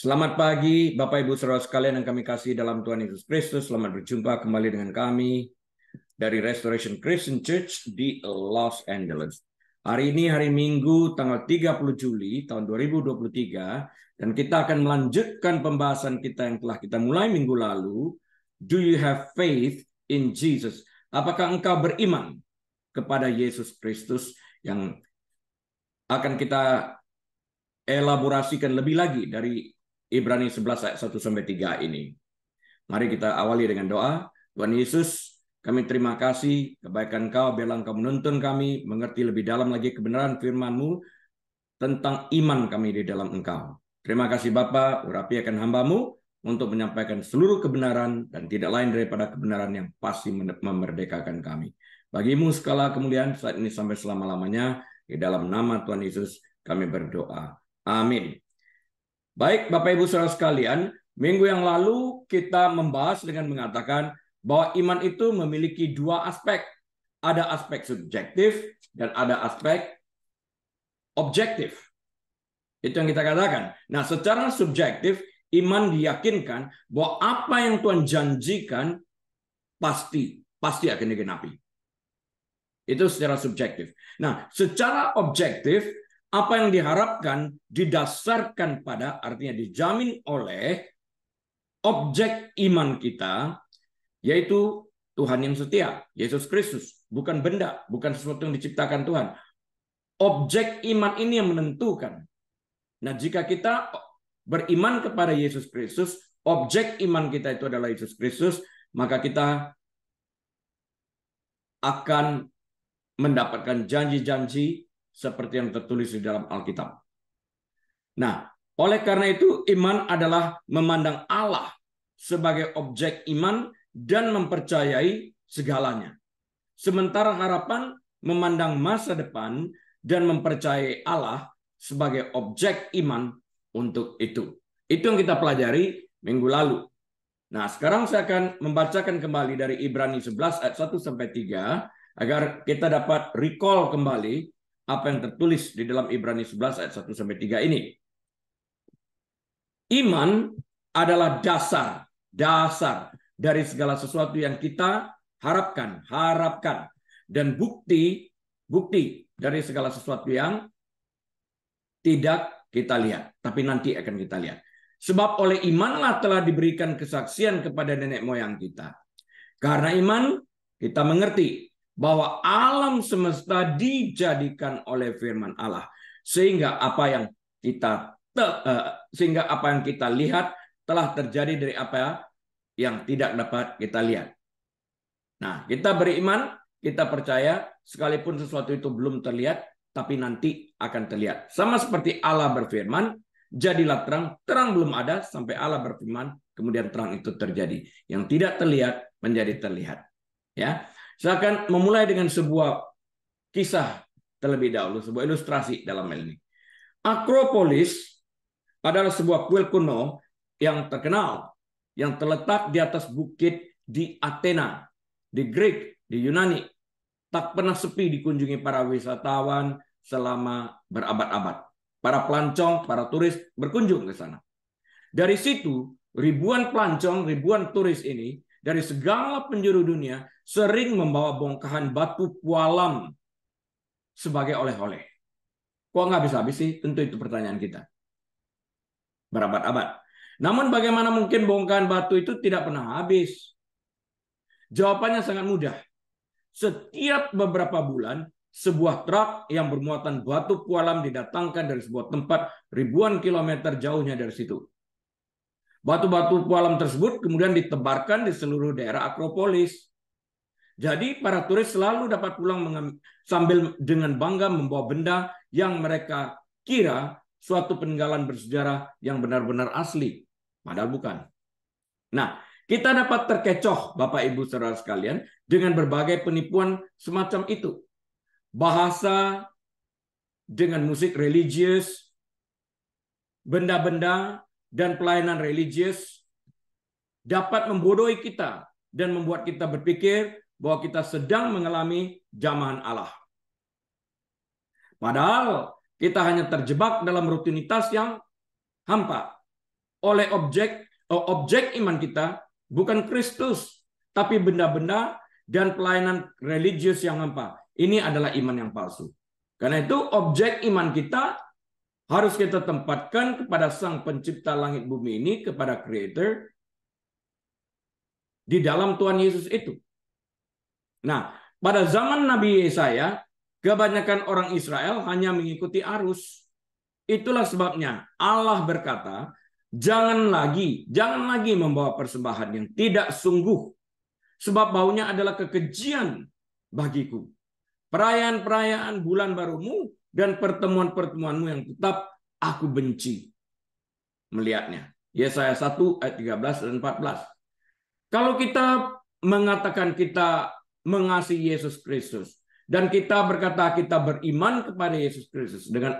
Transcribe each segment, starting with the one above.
Selamat pagi, Bapak Ibu Saudara sekalian yang kami kasih dalam Tuhan Yesus Kristus. Selamat berjumpa kembali dengan kami dari Restoration Christian Church di Los Angeles. Hari ini hari Minggu tanggal 30 Juli tahun 2023 dan kita akan melanjutkan pembahasan kita yang telah kita mulai minggu lalu. Do you have faith in Jesus? Apakah engkau beriman kepada Yesus Kristus? Yang akan kita elaborasikan lebih lagi dari Ibrani 11 ayat 1 sampai 3 ini. Mari kita awali dengan doa. Tuhan Yesus, kami terima kasih kebaikan Kau, biarlah Engkau menuntun kami mengerti lebih dalam lagi kebenaran firman-Mu tentang iman kami di dalam Engkau. Terima kasih Bapa, urapi akan hamba-Mu untuk menyampaikan seluruh kebenaran dan tidak lain daripada kebenaran yang pasti memerdekakan kami. Bagimu segala kemuliaan saat ini sampai selama-lamanya. Di dalam nama Tuhan Yesus kami berdoa. Amin. Baik, Bapak Ibu Saudara sekalian, minggu yang lalu kita membahas dengan mengatakan bahwa iman itu memiliki dua aspek. Ada aspek subjektif dan ada aspek objektif. Itu yang kita katakan. Nah, secara subjektif, iman diyakinkan bahwa apa yang Tuhan janjikan pasti akan digenapi. Itu secara subjektif. Nah, secara objektif, apa yang diharapkan didasarkan pada, artinya dijamin oleh objek iman kita, yaitu Tuhan yang setia, Yesus Kristus. Bukan benda, bukan sesuatu yang diciptakan Tuhan. Objek iman ini yang menentukan. Nah, jika kita beriman kepada Yesus Kristus, objek iman kita itu adalah Yesus Kristus, maka kita akan mendapatkan janji-janji seperti yang tertulis di dalam Alkitab. Nah, oleh karena itu iman adalah memandang Allah sebagai objek iman dan mempercayai segalanya. Sementara harapan memandang masa depan dan mempercayai Allah sebagai objek iman untuk itu. Itu yang kita pelajari minggu lalu. Nah, sekarang saya akan membacakan kembali dari Ibrani 11 ayat 1 sampai 3 agar kita dapat recall kembali apa yang tertulis di dalam Ibrani 11 ayat 1 sampai 3 ini. Iman adalah dasar dari segala sesuatu yang kita harapkan dan bukti dari segala sesuatu yang tidak kita lihat, tapi nanti akan kita lihat. Sebab oleh imanlah telah diberikan kesaksian kepada nenek moyang kita. Karena iman kita mengerti bahwa alam semesta dijadikan oleh firman Allah, sehingga apa yang kita lihat telah terjadi dari apa yang tidak dapat kita lihat. Nah, kita beriman, kita percaya sekalipun sesuatu itu belum terlihat, tapi nanti akan terlihat. Sama seperti Allah berfirman, jadilah terang, terang belum ada sampai Allah berfirman, kemudian terang itu terjadi. Yang tidak terlihat menjadi terlihat. Ya. Saya akan memulai dengan sebuah kisah terlebih dahulu, sebuah ilustrasi dalam hal ini. Akropolis adalah sebuah kuil kuno yang terkenal, yang terletak di atas bukit di Athena, di Greek, di Yunani. Tak pernah sepi dikunjungi para wisatawan selama berabad-abad. Para pelancong, para turis berkunjung ke sana. Dari situ, ribuan pelancong, ribuan turis ini dari segala penjuru dunia sering membawa bongkahan batu pualam sebagai oleh-oleh. Kok nggak habis-habis sih? Tentu itu pertanyaan kita. Berabad-abad. Namun bagaimana mungkin bongkahan batu itu tidak pernah habis? Jawabannya sangat mudah. Setiap beberapa bulan, sebuah truk yang bermuatan batu pualam didatangkan dari sebuah tempat ribuan kilometer jauhnya dari situ. Batu-batu pualam tersebut kemudian ditebarkan di seluruh daerah Akropolis. Jadi para turis selalu dapat pulang sambil dengan bangga membawa benda yang mereka kira suatu peninggalan bersejarah yang benar-benar asli. Padahal bukan. Nah, kita dapat terkecoh, Bapak Ibu Saudara sekalian, dengan berbagai penipuan semacam itu. Bahasa dengan musik religius, benda-benda dan pelayanan religius dapat membodohi kita dan membuat kita berpikir bahwa kita sedang mengalami jamahan Allah. Padahal kita hanya terjebak dalam rutinitas yang hampa. oleh objek iman kita bukan Kristus, tapi benda-benda dan pelayanan religius yang hampa. Ini adalah iman yang palsu. Karena itu objek iman kita harus kita tempatkan kepada Sang Pencipta langit bumi ini, kepada Creator, di dalam Tuhan Yesus itu. Nah, pada zaman Nabi Yesaya, kebanyakan orang Israel hanya mengikuti arus. Itulah sebabnya Allah berkata, jangan lagi membawa persembahan yang tidak sungguh, sebab baunya adalah kekejian bagiku. Perayaan-perayaan bulan barumu dan pertemuan-pertemuanmu yang tetap aku benci melihatnya. Yesaya 1 ayat 13 dan 14. Kalau kita mengatakan kita mengasihi Yesus Kristus dan kita berkata kita beriman kepada Yesus Kristus, dengan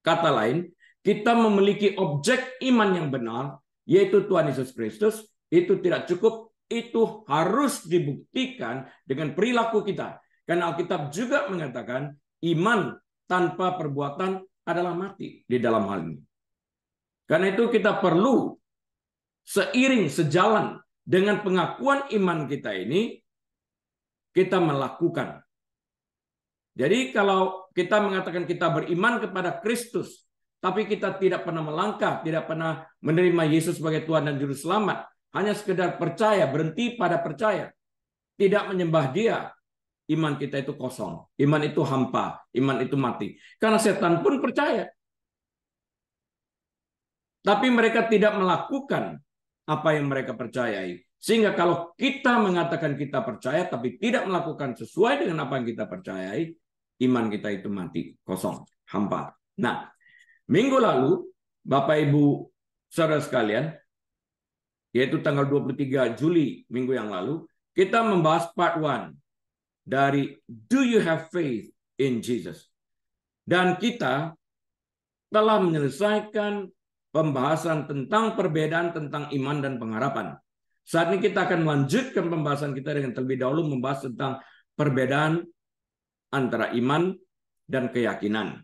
kata lain, kita memiliki objek iman yang benar, yaitu Tuhan Yesus Kristus, itu tidak cukup, itu harus dibuktikan dengan perilaku kita. Karena Alkitab juga mengatakan iman tanpa perbuatan adalah mati di dalam hal ini. Karena itu kita perlu seiring, sejalan dengan pengakuan iman kita ini, kita melakukan. Jadi kalau kita mengatakan kita beriman kepada Kristus, tapi kita tidak pernah melangkah, tidak pernah menerima Yesus sebagai Tuhan dan Juru Selamat, hanya sekedar percaya, berhenti pada percaya, tidak menyembah Dia, iman kita itu kosong, iman itu hampa, iman itu mati. Karena setan pun percaya. Tapi mereka tidak melakukan apa yang mereka percayai. Sehingga kalau kita mengatakan kita percaya, tapi tidak melakukan sesuai dengan apa yang kita percayai, iman kita itu mati, kosong, hampa. Nah, minggu lalu, Bapak Ibu saudara sekalian, yaitu tanggal 23 Juli minggu yang lalu, kita membahas part 1 dari Do You Have Faith in Jesus? Dan kita telah menyelesaikan pembahasan tentang perbedaan tentang iman dan pengharapan. Saat ini kita akan melanjutkan pembahasan kita dengan terlebih dahulu membahas tentang perbedaan antara iman dan keyakinan.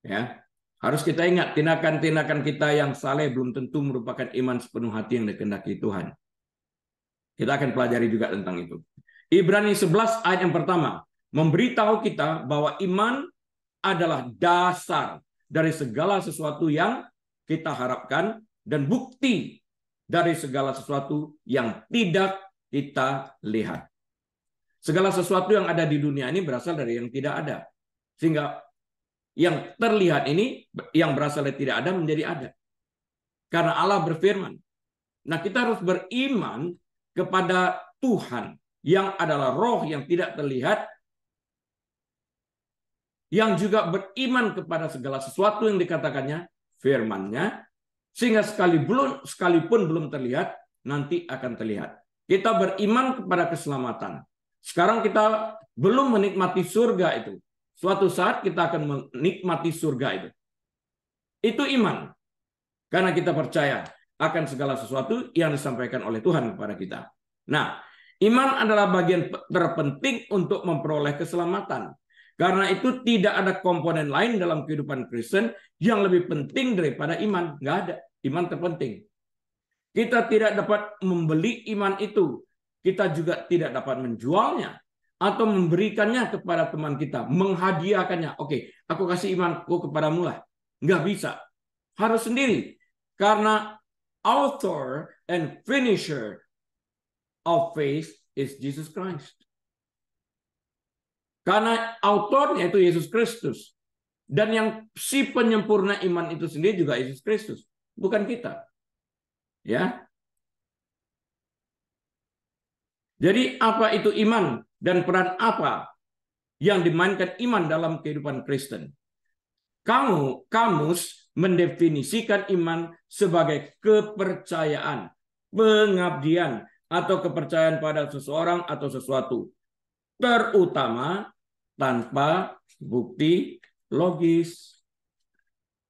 Ya, harus kita ingat tindakan-tindakan kita yang saleh belum tentu merupakan iman sepenuh hati yang dikehendaki Tuhan. Kita akan pelajari juga tentang itu. Ibrani 11 ayat yang pertama memberitahu kita bahwa iman adalah dasar dari segala sesuatu yang kita harapkan dan bukti dari segala sesuatu yang tidak kita lihat. Segala sesuatu yang ada di dunia ini berasal dari yang tidak ada. Sehingga yang terlihat ini, yang berasal dari tidak ada menjadi ada. Karena Allah berfirman. Nah, kita harus beriman kepada Tuhan yang adalah roh yang tidak terlihat, yang juga beriman kepada segala sesuatu yang dikatakannya, firman-Nya, sehingga sekalipun belum terlihat, nanti akan terlihat. Kita beriman kepada keselamatan. Sekarang kita belum menikmati surga itu. Suatu saat kita akan menikmati surga itu. Itu iman. Karena kita percaya akan segala sesuatu yang disampaikan oleh Tuhan kepada kita. Nah, iman adalah bagian terpenting untuk memperoleh keselamatan. Karena itu tidak ada komponen lain dalam kehidupan Kristen yang lebih penting daripada iman. Nggak ada. Iman terpenting. Kita tidak dapat membeli iman itu. Kita juga tidak dapat menjualnya atau memberikannya kepada teman kita, menghadiahkannya. Oke, aku kasih imanku kepadamu lah. Nggak bisa. Harus sendiri. Karena author and finisher of faith is Jesus Christ. Karena autornya itu Yesus Kristus. Dan yang si penyempurna iman itu sendiri juga Yesus Kristus. Bukan kita. Ya. Jadi apa itu iman dan peran apa yang dimainkan iman dalam kehidupan Kristen? Kamus mendefinisikan iman sebagai kepercayaan, pengabdian, atau kepercayaan pada seseorang atau sesuatu, terutama tanpa bukti logis.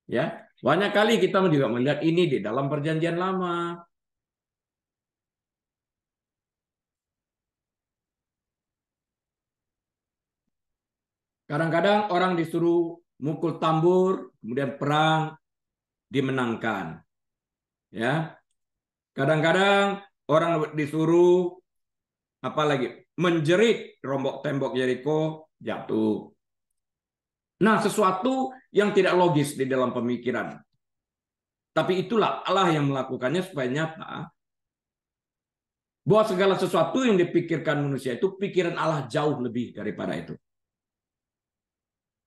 Ya, banyak kali kita juga melihat ini di dalam Perjanjian Lama. Kadang-kadang orang disuruh mukul tambur, kemudian perang dimenangkan. Ya, kadang-kadang orang disuruh apalagi menjerit rombok tembok Yeriko jatuh. Nah, sesuatu yang tidak logis di dalam pemikiran. Tapi itulah Allah yang melakukannya supaya nyata bahwa segala sesuatu yang dipikirkan manusia itu pikiran Allah jauh lebih daripada itu.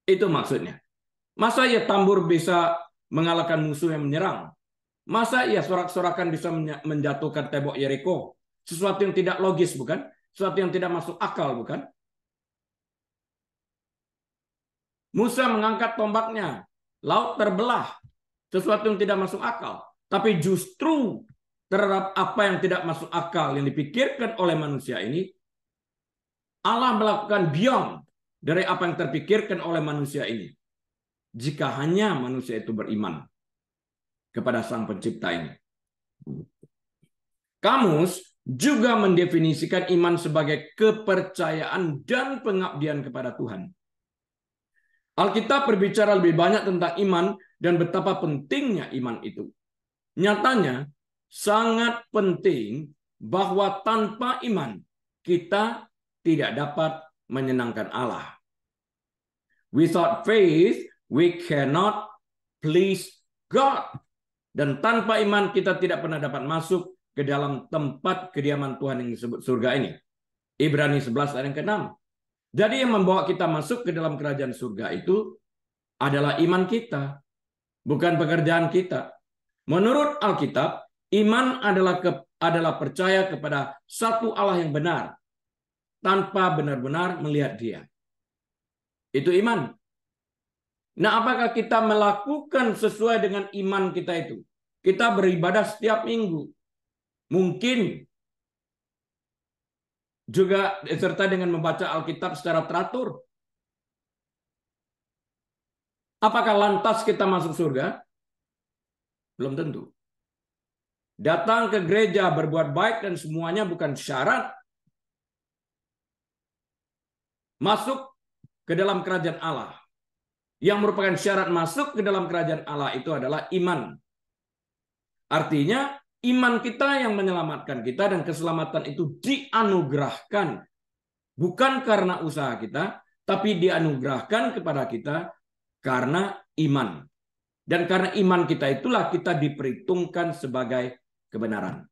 Itu maksudnya. Masa ya tambur bisa mengalahkan musuh yang menyerang? Masa ya sorak-sorakan bisa menjatuhkan tembok Yeriko? Sesuatu yang tidak logis, bukan? Sesuatu yang tidak masuk akal, bukan? Musa mengangkat tombaknya, laut terbelah. Sesuatu yang tidak masuk akal. Tapi justru terhadap apa yang tidak masuk akal yang dipikirkan oleh manusia ini, Allah melakukan beyond dari apa yang terpikirkan oleh manusia ini. Jika hanya manusia itu beriman kepada Sang Pencipta ini. Kamus juga mendefinisikan iman sebagai kepercayaan dan pengabdian kepada Tuhan. Alkitab berbicara lebih banyak tentang iman dan betapa pentingnya iman itu. Nyatanya, sangat penting bahwa tanpa iman, kita tidak dapat menyenangkan Allah. Without faith, we cannot please God. Dan tanpa iman, kita tidak pernah dapat masuk ke dalam tempat kediaman Tuhan yang disebut surga ini. Ibrani 11 ayat yang ke-6. Jadi yang membawa kita masuk ke dalam kerajaan surga itu adalah iman kita, bukan pekerjaan kita. Menurut Alkitab, iman adalah percaya kepada satu Allah yang benar, tanpa benar-benar melihat Dia. Itu iman. Nah, apakah kita melakukan sesuai dengan iman kita itu? Kita beribadah setiap minggu. Mungkin juga disertai dengan membaca Alkitab secara teratur. Apakah lantas kita masuk surga? Belum tentu. Datang ke gereja, berbuat baik dan semuanya bukan syarat masuk ke dalam kerajaan Allah. Yang merupakan syarat masuk ke dalam kerajaan Allah itu adalah iman. Artinya, iman kita yang menyelamatkan kita dan keselamatan itu dianugerahkan. Bukan karena usaha kita, tapi dianugerahkan kepada kita karena iman. Dan karena iman kita itulah kita diperhitungkan sebagai kebenaran.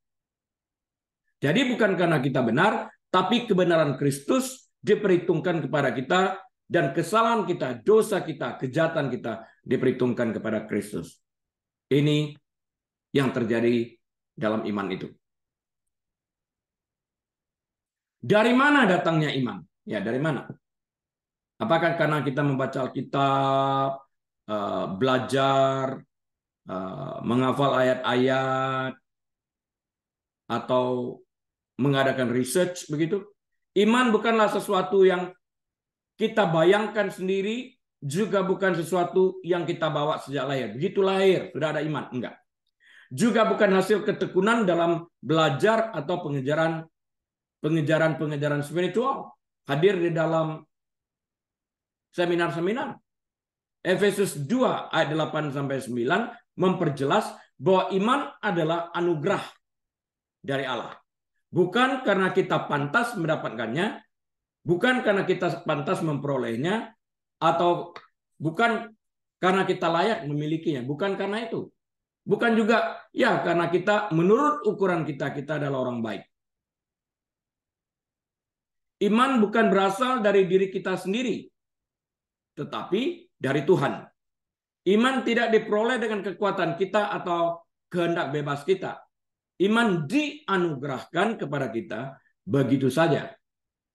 Jadi bukan karena kita benar, tapi kebenaran Kristus diperhitungkan kepada kita dan kesalahan kita, dosa kita, kejahatan kita diperhitungkan kepada Kristus. Ini yang terjadi dalam iman itu. Dari mana datangnya iman? Ya, dari mana? Apakah karena kita membaca Alkitab, belajar, menghafal ayat-ayat, atau mengadakan research begitu? Iman bukanlah sesuatu yang kita bayangkan sendiri, juga bukan sesuatu yang kita bawa sejak lahir. Begitu lahir, sudah ada iman. Enggak. Juga bukan hasil ketekunan dalam belajar atau pengejaran spiritual. Hadir di dalam seminar-seminar. Efesus 2 ayat 8-9 memperjelas bahwa iman adalah anugerah dari Allah. Bukan karena kita pantas mendapatkannya, bukan karena kita pantas memperolehnya, atau bukan karena kita layak memilikinya. Bukan karena itu. Bukan juga ya karena kita menurut ukuran kita adalah orang baik. Iman bukan berasal dari diri kita sendiri, tetapi dari Tuhan. Iman tidak diperoleh dengan kekuatan kita atau kehendak bebas kita. Iman dianugerahkan kepada kita begitu saja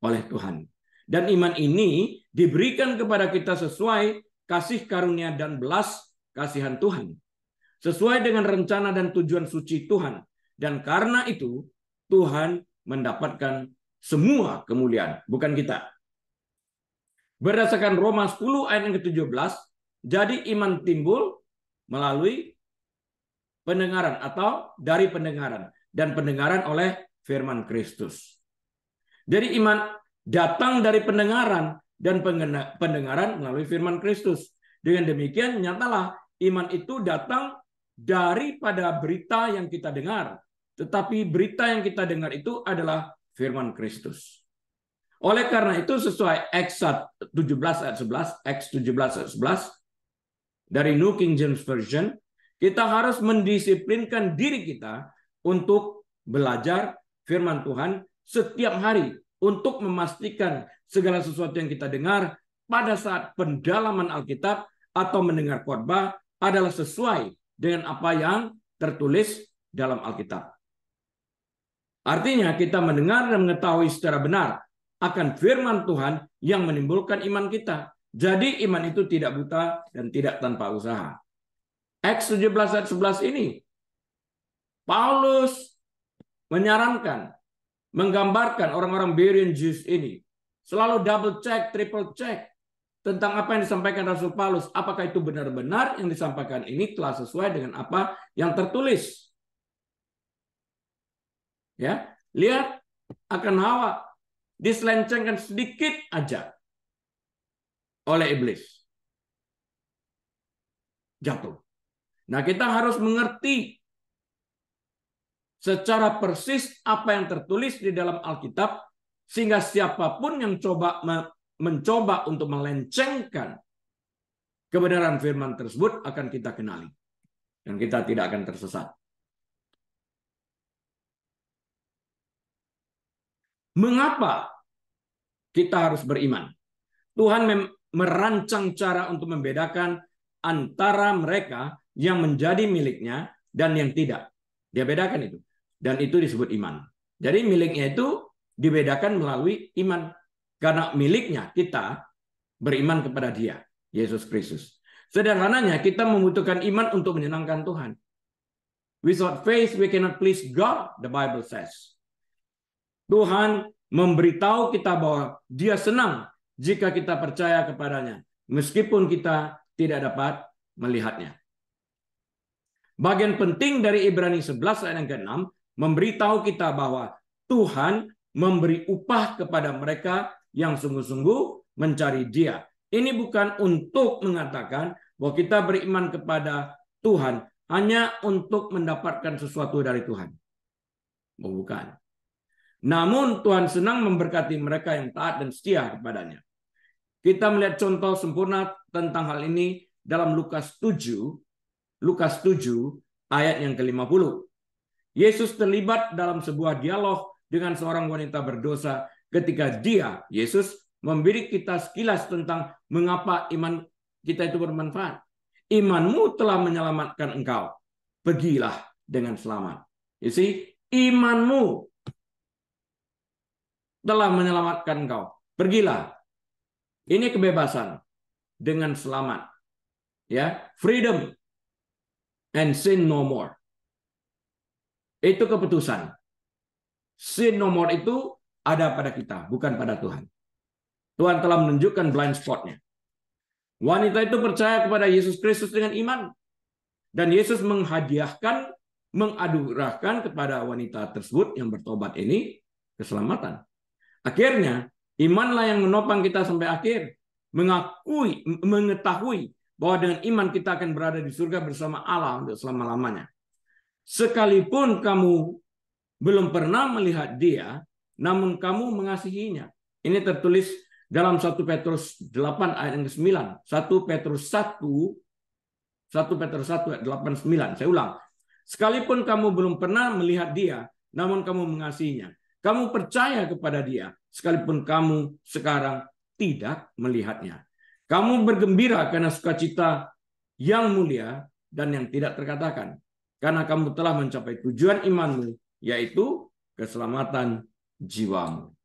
oleh Tuhan. Dan iman ini diberikan kepada kita sesuai kasih karunia dan belas kasihan Tuhan. Sesuai dengan rencana dan tujuan suci Tuhan. Dan karena itu, Tuhan mendapatkan semua kemuliaan, bukan kita. Berdasarkan Roma 10 ayat yang ke-17, jadi iman timbul melalui pendengaran atau dari pendengaran. Dan pendengaran oleh firman Kristus. Jadi iman datang dari pendengaran dan pendengaran melalui firman Kristus. Dengan demikian, nyatalah iman itu datang daripada berita yang kita dengar. Tetapi berita yang kita dengar itu adalah firman Kristus. Oleh karena itu, sesuai Acts 17 ayat 11, Acts 17 ayat 11, dari New King James Version, kita harus mendisiplinkan diri kita untuk belajar firman Tuhan setiap hari untuk memastikan segala sesuatu yang kita dengar pada saat pendalaman Alkitab atau mendengar khotbah adalah sesuai dengan apa yang tertulis dalam Alkitab. Artinya kita mendengar dan mengetahui secara benar akan firman Tuhan yang menimbulkan iman kita. Jadi iman itu tidak buta dan tidak tanpa usaha. Acts 17 ayat 11 ini, Paulus menyarankan, menggambarkan orang-orang Berean Jews ini selalu double check, triple check tentang apa yang disampaikan Rasul Paulus. Apakah itu benar-benar yang disampaikan ini telah sesuai dengan apa yang tertulis? Ya, lihat akan Hawa diselencengkan sedikit aja oleh iblis. Jatuh. Nah, kita harus mengerti secara persis apa yang tertulis di dalam Alkitab, sehingga siapapun yang mencoba untuk melencengkan kebenaran firman tersebut akan kita kenali. Dan kita tidak akan tersesat. Mengapa kita harus beriman? Tuhan merancang cara untuk membedakan antara mereka yang menjadi miliknya dan yang tidak. Dia bedakan itu. Dan itu disebut iman. Jadi miliknya itu dibedakan melalui iman. Karena miliknya kita beriman kepada Dia, Yesus Kristus. Sederhananya kita membutuhkan iman untuk menyenangkan Tuhan. Without faith we cannot please God, the Bible says. Tuhan memberitahu kita bahwa Dia senang jika kita percaya kepadanya, meskipun kita tidak dapat melihatnya. Bagian penting dari Ibrani 11 ayat yang ke-6 memberitahu kita bahwa Tuhan memberi upah kepada mereka yang sungguh-sungguh mencari Dia. Ini bukan untuk mengatakan bahwa kita beriman kepada Tuhan hanya untuk mendapatkan sesuatu dari Tuhan. Bukan. Namun Tuhan senang memberkati mereka yang taat dan setia kepadanya. Kita melihat contoh sempurna tentang hal ini dalam Lukas 7 ayat yang ke-50. Yesus terlibat dalam sebuah dialog dengan seorang wanita berdosa ketika dia, Yesus, memberi kita sekilas tentang mengapa iman kita itu bermanfaat. Imanmu telah menyelamatkan engkau. Pergilah dengan selamat. You see, imanmu telah menyelamatkan engkau. Pergilah. Ini kebebasan dengan selamat. Ya, freedom and sin no more. Itu keputusan. Sin no more itu ada pada kita, bukan pada Tuhan. Tuhan telah menunjukkan blind spot-nya. Wanita itu percaya kepada Yesus Kristus dengan iman. Dan Yesus menghadiahkan, menganugerahkan kepada wanita tersebut yang bertobat ini keselamatan. Akhirnya, imanlah yang menopang kita sampai akhir. Mengetahui bahwa dengan iman kita akan berada di surga bersama Allah untuk selama-lamanya. Sekalipun kamu belum pernah melihat Dia, namun kamu mengasihinya. Ini tertulis dalam 1 Petrus 8 ayat yang ke-9. 1 Petrus 1 ayat 8-9. Saya ulang. Sekalipun kamu belum pernah melihat Dia, namun kamu mengasihinya. Kamu percaya kepada Dia, sekalipun kamu sekarang tidak melihatnya. Kamu bergembira karena sukacita yang mulia dan yang tidak terkatakan. Karena kamu telah mencapai tujuan imanmu, yaitu keselamatan jiwamu.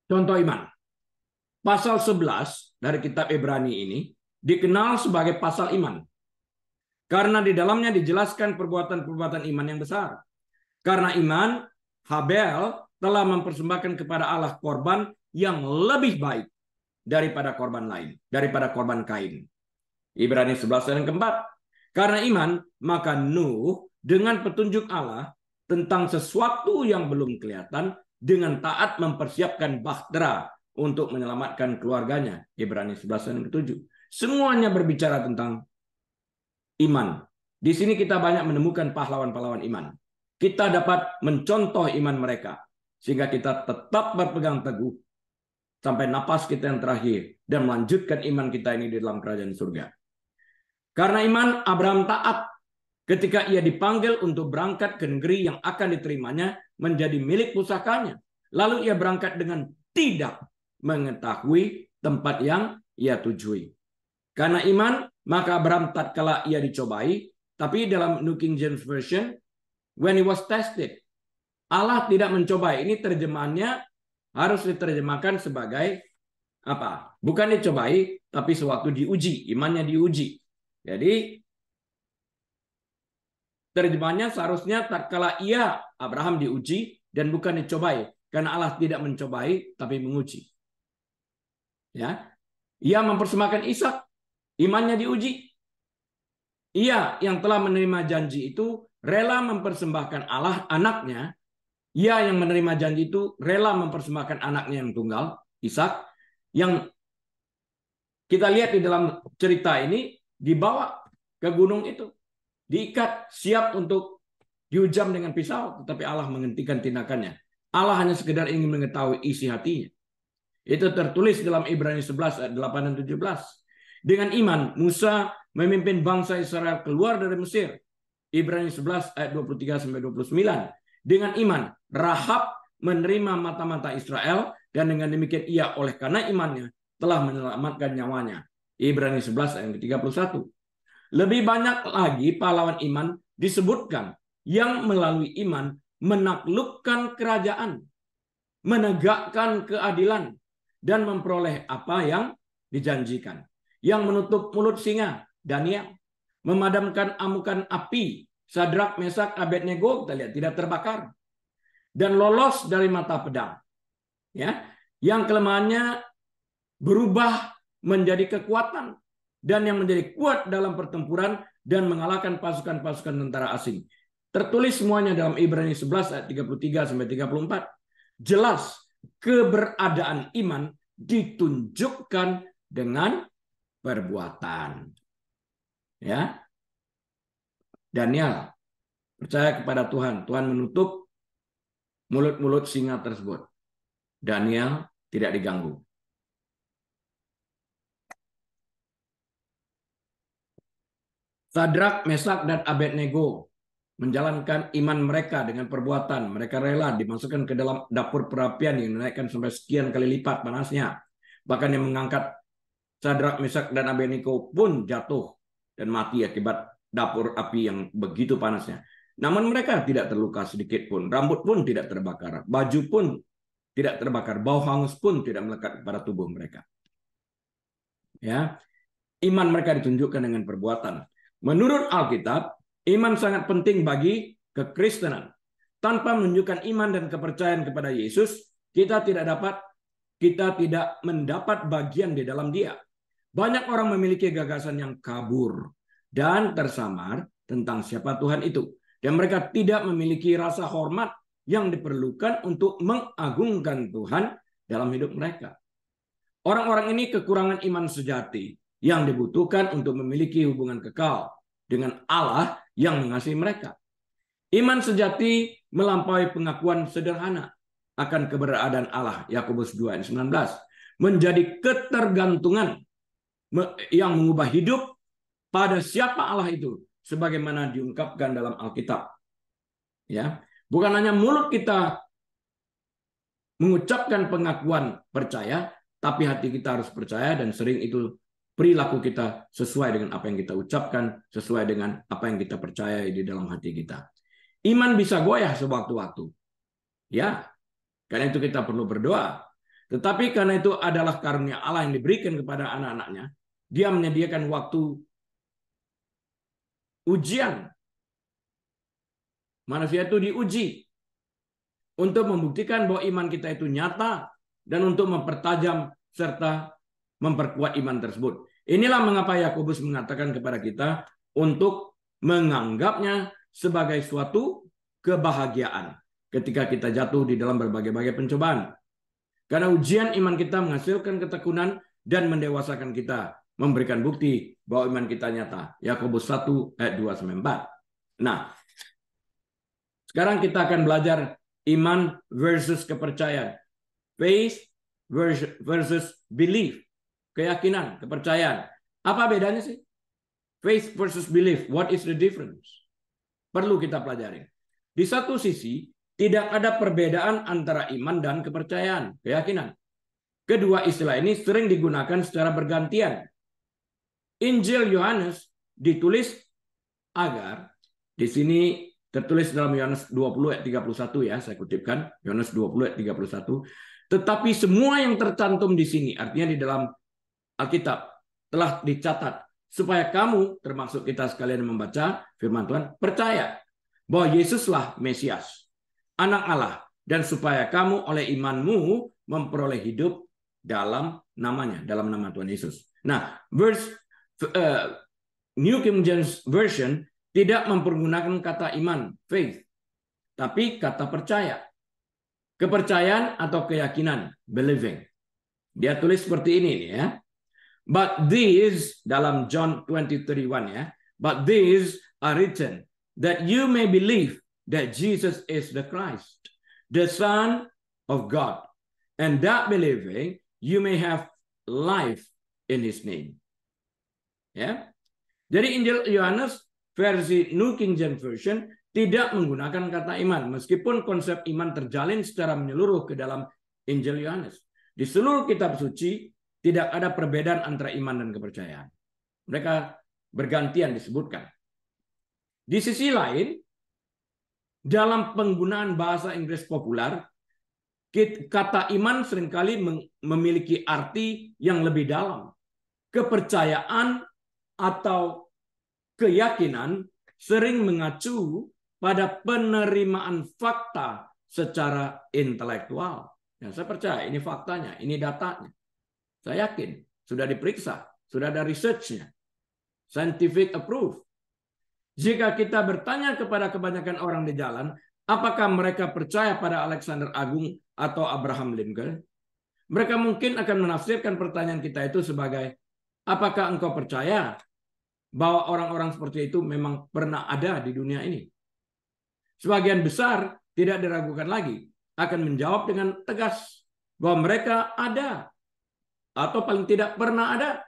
Contoh iman. Pasal 11 dari kitab Ibrani ini dikenal sebagai pasal iman. Karena di dalamnya dijelaskan perbuatan-perbuatan iman yang besar. Karena iman, Habel telah mempersembahkan kepada Allah korban yang lebih baik daripada korban lain, daripada korban Kain. Ibrani 11 ayat yang keempat. Karena iman, maka Nuh dengan petunjuk Allah tentang sesuatu yang belum kelihatan, dengan taat mempersiapkan bahtera untuk menyelamatkan keluarganya. Ibrani 11 ayat 7. Semuanya berbicara tentang iman. Di sini kita banyak menemukan pahlawan-pahlawan iman. Kita dapat mencontoh iman mereka, sehingga kita tetap berpegang teguh sampai napas kita yang terakhir dan melanjutkan iman kita ini di dalam kerajaan surga. Karena iman, Abraham taat ketika ia dipanggil untuk berangkat ke negeri yang akan diterimanya menjadi milik pusakanya. Lalu ia berangkat dengan tidak mengetahui tempat yang ia tujui. Karena iman, maka Abraham tatkala ia dicobai, tapi dalam New King James Version, when he was tested, Allah tidak mencobai. Ini terjemahannya harus diterjemahkan sebagai apa? Bukan dicobai, tapi sewaktu diuji, imannya diuji. Jadi terjemahannya seharusnya tatkala ia Abraham diuji dan bukan dicobai, karena Allah tidak mencobai tapi menguji. Ya, ia mempersembahkan Ishak, imannya diuji. Ia yang telah menerima janji itu rela mempersembahkan Allah anaknya. Ia yang menerima janji itu rela mempersembahkan anaknya yang tunggal, Ishak, yang kita lihat di dalam cerita ini dibawa ke gunung itu, diikat, siap untuk dihujam dengan pisau, tetapi Allah menghentikan tindakannya. Allah hanya sekedar ingin mengetahui isi hatinya. Itu tertulis dalam Ibrani 11 ayat 8 dan 17. Dengan iman, Musa memimpin bangsa Israel keluar dari Mesir. Ibrani 11 ayat 23 sampai 29. Dengan iman, Rahab menerima mata-mata Israel, dan dengan demikian ia oleh karena imannya telah menyelamatkan nyawanya. Ibrani 11 ayat 31. Lebih banyak lagi pahlawan iman disebutkan yang melalui iman menaklukkan kerajaan, menegakkan keadilan, dan memperoleh apa yang dijanjikan. Yang menutup mulut singa, Daniel, memadamkan amukan api, Sadrak, Mesak, Abednego, kita lihat tidak terbakar, dan lolos dari mata pedang. Ya, yang kelemahannya berubah menjadi kekuatan, dan yang menjadi kuat dalam pertempuran dan mengalahkan pasukan-pasukan tentara asing. Tertulis semuanya dalam Ibrani 11 ayat 33 sampai 34. Jelas keberadaan iman ditunjukkan dengan perbuatan. Ya. Daniel percaya kepada Tuhan. Tuhan menutup mulut-mulut singa tersebut. Daniel tidak diganggu. Sadrak, Mesak, dan Abednego menjalankan iman mereka dengan perbuatan. Mereka rela dimasukkan ke dalam dapur perapian yang dinaikkan sampai sekian kali lipat panasnya. Bahkan yang mengangkat Sadrak, Mesak, dan Abednego pun jatuh dan mati akibat dapur api yang begitu panasnya. Namun mereka tidak terluka sedikit pun. Rambut pun tidak terbakar. Baju pun tidak terbakar. Bau hangus pun tidak melekat pada tubuh mereka. Ya, iman mereka ditunjukkan dengan perbuatan. Menurut Alkitab, iman sangat penting bagi kekristenan. Tanpa menunjukkan iman dan kepercayaan kepada Yesus, kita tidak mendapat bagian di dalam Dia. Banyak orang memiliki gagasan yang kabur dan tersamar tentang siapa Tuhan itu. Dan mereka tidak memiliki rasa hormat yang diperlukan untuk mengagungkan Tuhan dalam hidup mereka. Orang-orang ini kekurangan iman sejati yang dibutuhkan untuk memiliki hubungan kekal dengan Allah yang mengasihi mereka. Iman sejati melampaui pengakuan sederhana akan keberadaan Allah, Yakobus 2 ayat 19, menjadi ketergantungan yang mengubah hidup pada siapa Allah itu, sebagaimana diungkapkan dalam Alkitab. Ya, bukan hanya mulut kita mengucapkan pengakuan percaya, tapi hati kita harus percaya, dan sering itu perilaku kita sesuai dengan apa yang kita ucapkan, sesuai dengan apa yang kita percaya di dalam hati kita. Iman bisa goyah sewaktu-waktu. Ya, karena itu kita perlu berdoa. Tetapi karena itu adalah karunia Allah yang diberikan kepada anak-anaknya, Dia menyediakan waktu ujian. Manusia itu diuji untuk membuktikan bahwa iman kita itu nyata dan untuk mempertajam serta memperkuat iman tersebut. Inilah mengapa Yakobus mengatakan kepada kita untuk menganggapnya sebagai suatu kebahagiaan ketika kita jatuh di dalam berbagai-bagai pencobaan. Karena ujian iman kita menghasilkan ketekunan dan mendewasakan kita, memberikan bukti bahwa iman kita nyata. Yakobus 1 ayat 2-4. Nah, sekarang kita akan belajar iman versus kepercayaan. Faith versus belief. Keyakinan, kepercayaan. Apa bedanya sih? Faith versus belief. What is the difference? Perlu kita pelajari. Di satu sisi, tidak ada perbedaan antara iman dan kepercayaan, keyakinan. Kedua istilah ini sering digunakan secara bergantian. Injil Yohanes ditulis agar, di sini tertulis dalam Yohanes 20 ayat 31 ya, saya kutipkan, Yohanes 20 ayat 31. Tetapi semua yang tercantum di sini, artinya di dalam Alkitab, telah dicatat supaya kamu, termasuk kita sekalian yang membaca firman Tuhan, percaya bahwa Yesuslah Mesias, Anak Allah, dan supaya kamu oleh imanmu memperoleh hidup dalam namanya, dalam nama Tuhan Yesus. Nah, New King James Version tidak mempergunakan kata iman, faith, tapi kata percaya. Kepercayaan atau keyakinan, believing. Dia tulis seperti ini nih ya. But these, dalam John 20:31 ya, but these are written that you may believe that Jesus is the Christ, the Son of God, and that believing you may have life in His name. Ya, jadi Injil Yohanes versi New King James Version tidak menggunakan kata iman, meskipun konsep iman terjalin secara menyeluruh ke dalam Injil Yohanes. Di seluruh kitab suci tidak ada perbedaan antara iman dan kepercayaan. Mereka bergantian disebutkan. Di sisi lain, dalam penggunaan bahasa Inggris populer, kata iman seringkali memiliki arti yang lebih dalam. Kepercayaan atau keyakinan sering mengacu pada penerimaan fakta secara intelektual. Ya, saya percaya ini faktanya, ini datanya. Saya yakin, sudah diperiksa, sudah ada research-nya. Scientific approved. Jika kita bertanya kepada kebanyakan orang di jalan, apakah mereka percaya pada Alexander Agung atau Abraham Lincoln? Mereka mungkin akan menafsirkan pertanyaan kita itu sebagai, apakah engkau percaya bahwa orang-orang seperti itu memang pernah ada di dunia ini? Sebagian besar tidak diragukan lagi, akan menjawab dengan tegas bahwa mereka ada, atau paling tidak pernah ada,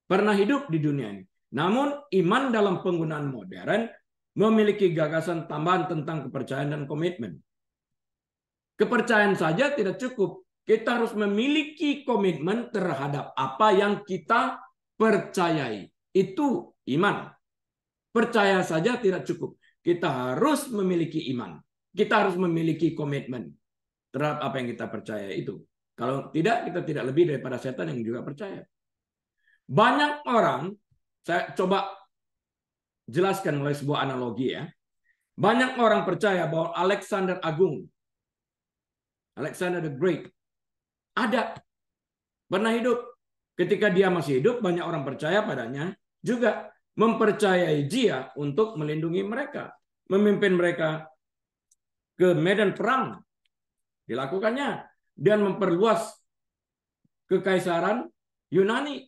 pernah hidup di dunia ini. Namun iman dalam penggunaan modern memiliki gagasan tambahan tentang kepercayaan dan komitmen. Kepercayaan saja tidak cukup. Kita harus memiliki komitmen terhadap apa yang kita percayai. Itu iman. Percaya saja tidak cukup. Kita harus memiliki iman. Kita harus memiliki komitmen terhadap apa yang kita percaya itu. Kalau tidak, kita tidak lebih daripada setan yang juga percaya. Banyak orang, saya coba jelaskan oleh sebuah analogi ya. Banyak orang percaya bahwa Alexander Agung, Alexander the Great, ada, pernah hidup. Ketika dia masih hidup, banyak orang percaya padanya, juga mempercayai dia untuk melindungi mereka, memimpin mereka ke medan perang, dilakukannya, dan memperluas kekaisaran Yunani.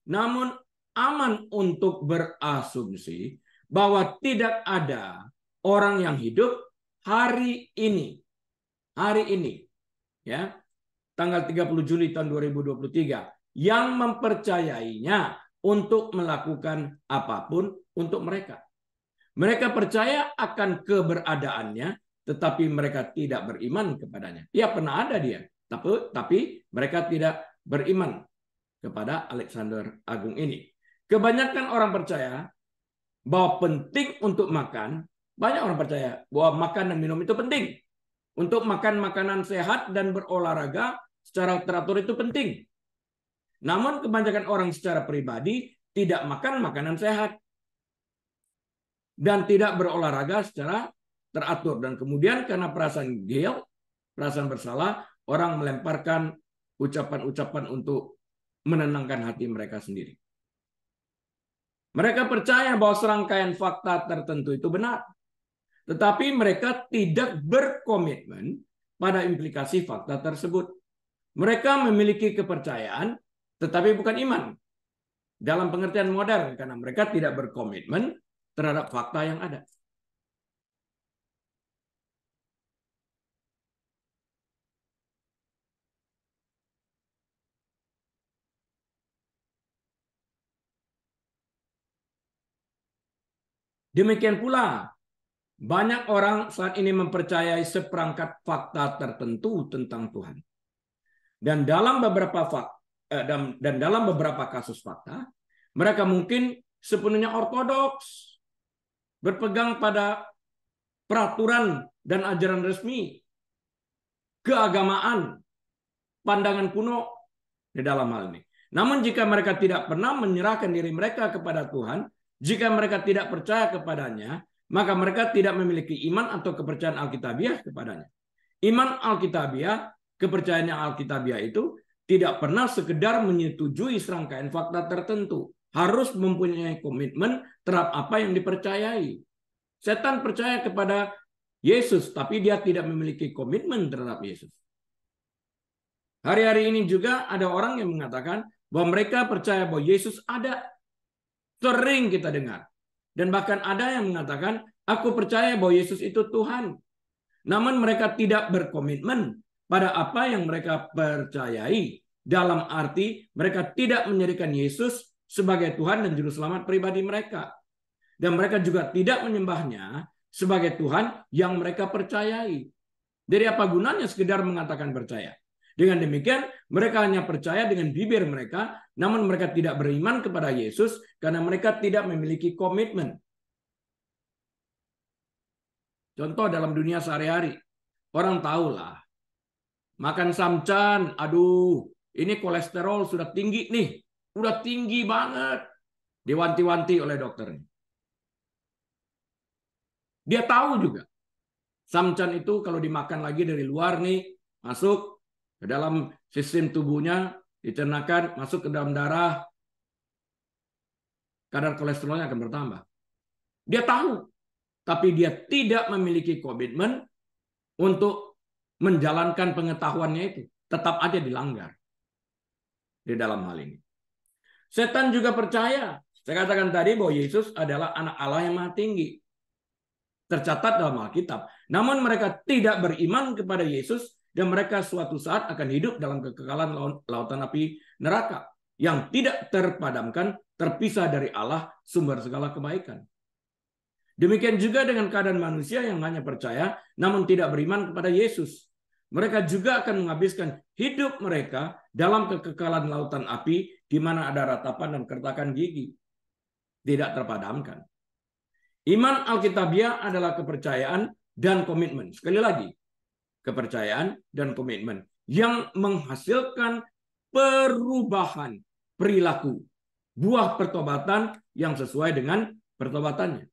Namun aman untuk berasumsi bahwa tidak ada orang yang hidup hari ini, ya, tanggal 30 Juli tahun 2023, yang mempercayainya untuk melakukan apapun untuk mereka. Mereka percaya akan keberadaannya, tetapi mereka tidak beriman kepadanya. Ya, pernah ada dia, tapi mereka tidak beriman kepada Alexander Agung ini. Kebanyakan orang percaya bahwa penting untuk makan. Banyak orang percaya bahwa makan dan minum itu penting. Untuk makan makanan sehat dan berolahraga secara teratur itu penting. Namun kebanyakan orang secara pribadi tidak makan makanan sehat dan tidak berolahraga secara teratur. Dan kemudian karena perasaan guilt, perasaan bersalah, orang melemparkan ucapan-ucapan untuk menenangkan hati mereka sendiri. Mereka percaya bahwa serangkaian fakta tertentu itu benar. Tetapi mereka tidak berkomitmen pada implikasi fakta tersebut. Mereka memiliki kepercayaan, tetapi bukan iman. Dalam pengertian modern, karena mereka tidak berkomitmen terhadap fakta yang ada. Demikian pula, banyak orang saat ini mempercayai seperangkat fakta tertentu tentang Tuhan. Dan dalam beberapa kasus fakta, mereka mungkin sepenuhnya ortodoks, berpegang pada peraturan dan ajaran resmi, keagamaan, pandangan kuno di dalam hal ini. Namun jika mereka tidak pernah menyerahkan diri mereka kepada Tuhan, jika mereka tidak percaya kepadanya, maka mereka tidak memiliki iman atau kepercayaan Alkitabiah kepadanya. Iman Alkitabiah, kepercayaan yang Alkitabiah itu tidak pernah sekedar menyetujui serangkaian fakta tertentu. Harus mempunyai komitmen terhadap apa yang dipercayai. Setan percaya kepada Yesus, tapi dia tidak memiliki komitmen terhadap Yesus. Hari-hari ini juga ada orang yang mengatakan bahwa mereka percaya bahwa Yesus ada. Sering kita dengar. Dan bahkan ada yang mengatakan, aku percaya bahwa Yesus itu Tuhan. Namun mereka tidak berkomitmen pada apa yang mereka percayai. Dalam arti mereka tidak menjadikan Yesus sebagai Tuhan dan Juru Selamat pribadi mereka. Dan mereka juga tidak menyembahnya sebagai Tuhan yang mereka percayai. Jadi apa gunanya sekedar mengatakan percaya? Dengan demikian, mereka hanya percaya dengan bibir mereka, namun mereka tidak beriman kepada Yesus karena mereka tidak memiliki komitmen. Contoh dalam dunia sehari-hari, orang tahulah, makan samcan, aduh, ini kolesterol sudah tinggi nih, udah tinggi banget, diwanti-wanti oleh dokternya. Dia tahu juga, samcan itu kalau dimakan lagi dari luar nih, masuk ke dalam sistem tubuhnya, dicernakan, masuk ke dalam darah, kadar kolesterolnya akan bertambah. Dia tahu, tapi dia tidak memiliki komitmen untuk menjalankan pengetahuannya itu. Tetap aja dilanggar di dalam hal ini. Setan juga percaya, saya katakan tadi bahwa Yesus adalah anak Allah yang maha tinggi. Tercatat dalam Alkitab. Namun mereka tidak beriman kepada Yesus, dan mereka suatu saat akan hidup dalam kekekalan lautan api neraka yang tidak terpadamkan, terpisah dari Allah, sumber segala kebaikan. Demikian juga dengan keadaan manusia yang hanya percaya namun tidak beriman kepada Yesus. Mereka juga akan menghabiskan hidup mereka dalam kekekalan lautan api di mana ada ratapan dan kertakan gigi. Tidak terpadamkan. Iman Alkitabiah adalah kepercayaan dan komitmen. Sekali lagi, kepercayaan dan komitmen yang menghasilkan perubahan perilaku, buah pertobatan yang sesuai dengan pertobatannya.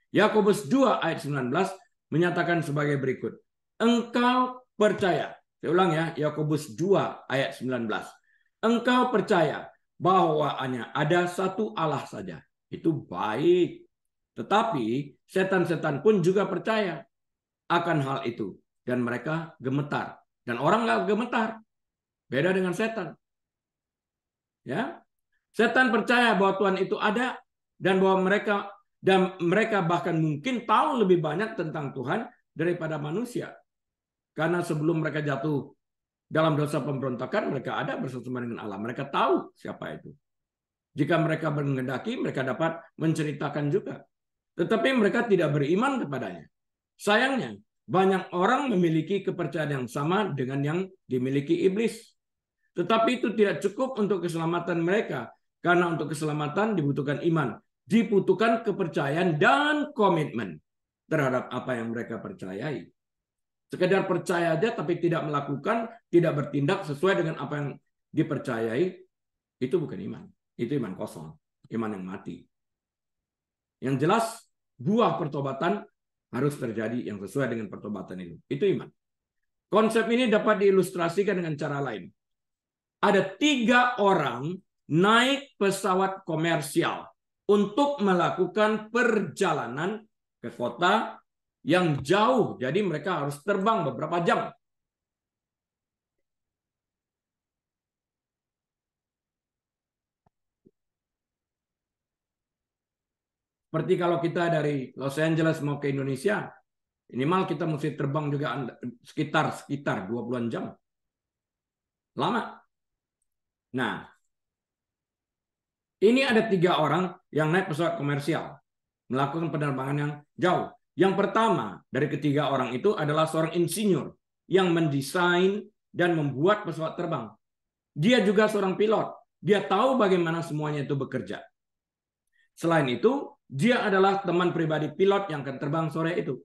Yakobus 2 ayat 19 menyatakan sebagai berikut. Engkau percaya, saya ulang ya, Yakobus 2 ayat 19. Engkau percaya bahwa hanya ada satu Allah saja. Itu baik. Tetapi setan-setan pun juga percaya akan hal itu. Dan mereka gemetar. Dan orang nggak gemetar. Beda dengan setan. Ya, setan percaya bahwa Tuhan itu ada dan bahwa mereka bahkan mungkin tahu lebih banyak tentang Tuhan daripada manusia. Karena sebelum mereka jatuh dalam dosa pemberontakan, mereka ada bersama dengan Allah. Mereka tahu siapa itu. Jika mereka menghendaki, mereka dapat menceritakan juga. Tetapi mereka tidak beriman kepadanya. Sayangnya, banyak orang memiliki kepercayaan yang sama dengan yang dimiliki iblis. Tetapi itu tidak cukup untuk keselamatan mereka. Karena untuk keselamatan dibutuhkan iman. Dibutuhkan kepercayaan dan komitmen terhadap apa yang mereka percayai. Sekedar percaya aja tapi tidak melakukan, tidak bertindak sesuai dengan apa yang dipercayai, itu bukan iman. Itu iman kosong. Iman yang mati. Yang jelas, buah pertobatan harus terjadi yang sesuai dengan pertobatan itu. Itu iman. Konsep ini dapat diilustrasikan dengan cara lain. Ada 3 orang naik pesawat komersial untuk melakukan perjalanan ke kota yang jauh. Jadi mereka harus terbang beberapa jam. Seperti kalau kita dari Los Angeles mau ke Indonesia, minimal kita mesti terbang juga sekitar 20-an jam. Lama. Nah, ini ada 3 orang yang naik pesawat komersial, melakukan penerbangan yang jauh. Yang pertama dari ketiga orang itu adalah seorang insinyur yang mendesain dan membuat pesawat terbang. Dia juga seorang pilot. Dia tahu bagaimana semuanya itu bekerja. Selain itu, dia adalah teman pribadi pilot yang akan terbang sore itu.